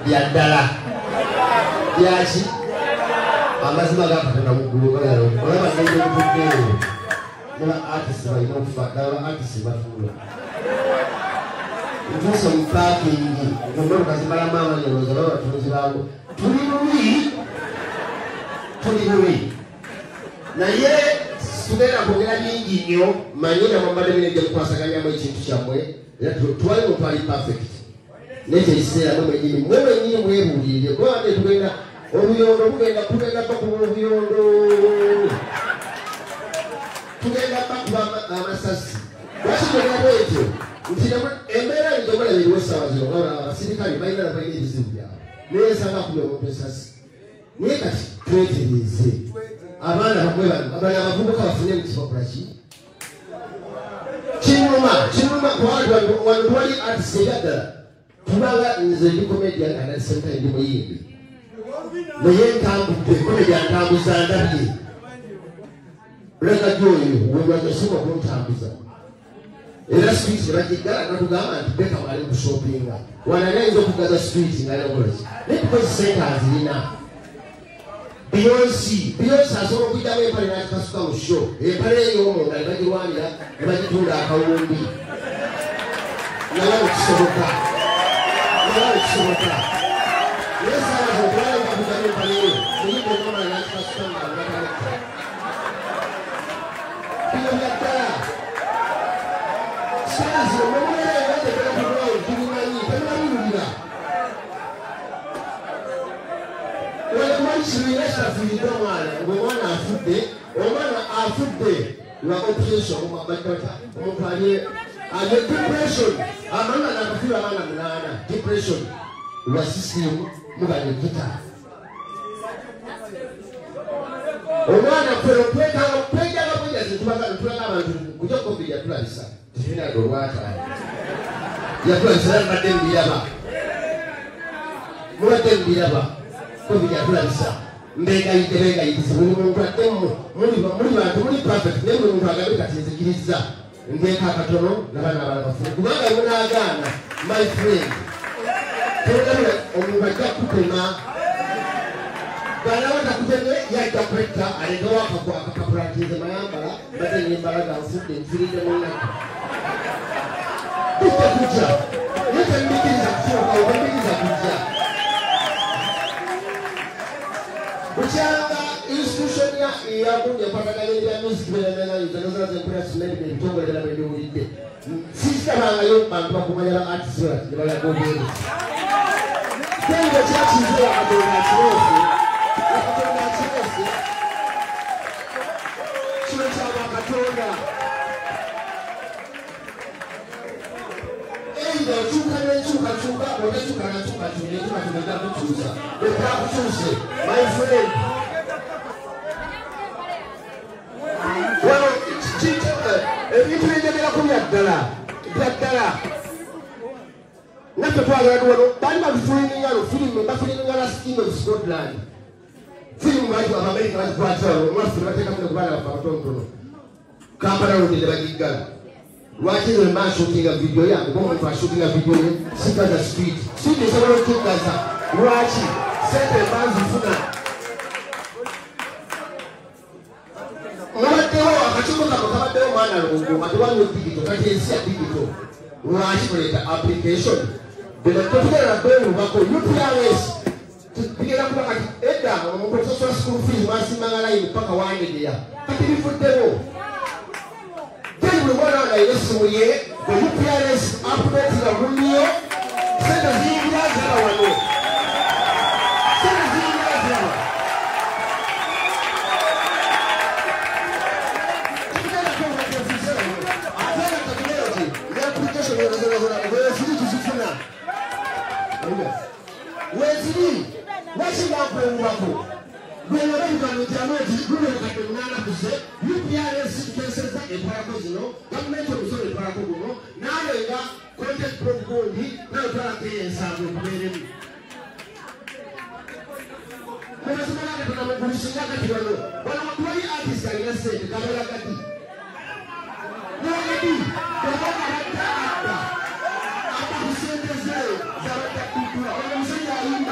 byaddala byaki amazima gakatana muggulu olaba ngende okutuddeeyo naba artist balina okufaddala artist batuula ntuuse mu paakingi ngommotoka zimalamu amanyoloza baba batunuzi baabo tuli bubi naye tugenda kwogera bingi nnyo manye namwe mbadde binejja mukwasaganyamu ekintu kyammwe era twali muntu ali perfect naye kyekiseera mwe mwenyini mwebuulirire kuba bade tugenda obuyondo tugenda bakuba obuyondo tugenda bakuba amasasi lwaki tugenda bwetyo nti embeera njomulabiriwo essaawa zino ngabula abasirikale balina nabalina ebizibu byabwe naye nsanga akubya omuntu esasi naye kati twetereze abaana abana abavubuka bafune mu kipapula ki kinuma wano twali artist eyaddala tubanga nze ndi comedian and at the same time ndi muyimbi naye ntambudde comedian ntambuza ndabye leka gyoyo webwajasoba kuntambuza era street nebagigala natugamba nti beka mwali kushopinga wananayinza okugaza street nganakolaki naye because sente azirina Beyonce asobola okuyitamu empale n'akikasuka mu show empale ey'omunda ne bagirwanira ne bagitunda akawumbi naye nekisoboka naye saawa zokulala okuyitamu empale eyo muyimba omwamala n'akikasuka nga nataleka bino byaddala saazi omumulera ebategera kubawo tubimanyi temubabiwulira kibiina kitafiiridde omwana afudde nga operation omuntu ali depression amanga nakafiira abaana 8 depression lwa system mubanye gita omwana kwegagapwejagatulaga abantu kuja covid yatulabisa tibinaga olwata yatulabisa nabadde mubiraba covid yatulabisa mbegayitiriza buli muntu addemu muli bantu muli perfect naye buli muntu agambe kati nzikiriza ngeeka akatono nabaana abala bafune kubanga munaagaana my friend togabula omuntu ajja kutema banaaba takuteme yajja kwetta alegawo akapapula ntinze mayambala mbadde nembalaga nfudde nfiridde munaka tujja kujja naye tembikiriza kusoka obembikiriza kujja Bukyanga institution ya kunja mpakaganya ebya music bya international empressment ebitongole era bebiwulidde sisitabangayo bantu bakumanya ba artist ne bayagoberera kengo kyakizira katonda kirose kino kyaba katonda eida okyuka n'enkyukakyuka ogakyuka nakyukakyuka okukyuse my friend ebintu byenjagirako byaddala naffe twagala wano bali babifulingalo firimu bafulingala Last King of Scotland firimu bati abamerika bazikwatirawo omwaffe nebateekamu nekubaana bafe abatonotono Kampala road ne bagiggala lwaki nze mbanshutinga video yange kuba omuntu ashutinga video ye sikaza street esobola okugaza lwaki sente mbanzifuna mubaddewo akakiiko kako kabaddewo omwana longo nga tewaliwo digito kati ensi ya digito lwaki tuleeta application bino tetugenda nakwewubako UPRS bigenda kuba kati edda omuntu okusosola school fees mwasimbanga layini paka wandegeya kati bifuddewo teri buli mwana wanga yesu ye the UPRS update nga buliyo sente ziyingira zala wano weziri wakibakwewubako lwelolaivanojametiluleekadde UPRS tukeseza empalako zino gavumenti omusolo empalako guno nawenga content progundi nayotwalakeyo ensango ekubeeremu mubazimalakatanamugulisinga kati wano wano tuwali artist alina sente kabala kati nogadi gabanaadda abakusente ze zabadda kultura omusajja ayimba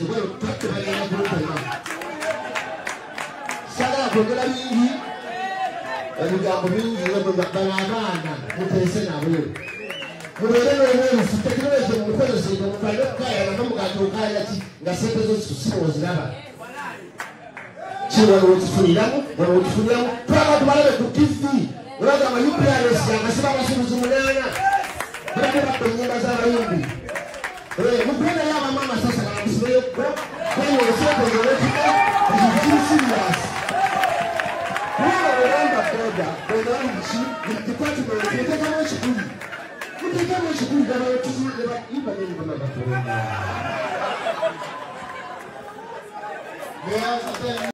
muterezo bwe tutubagenda kulutema sagala kwogera bingi ebigambo bingi bano abaana muteese nabo mubeere n'obwerufu tekinologi mukozese mutwale okukayana nga mugatuukayira ki nga sente zo zikusiba oziraba kino wekifuniramu wano wekifuniramu twaba tubalabe ku tivi olagamba UPRS yangasiba abasuubuzi 8 bulake badde ennyimba z'abayimbi mukubeerayo abamama sasa banakusibayo kwanya osookozolekika ekikirisiryasi kubanga bwegamba boda bwegambiki department muteekamu ekikuli muteekamu ekikuli gabayotuziba imba n'engoma gakolonda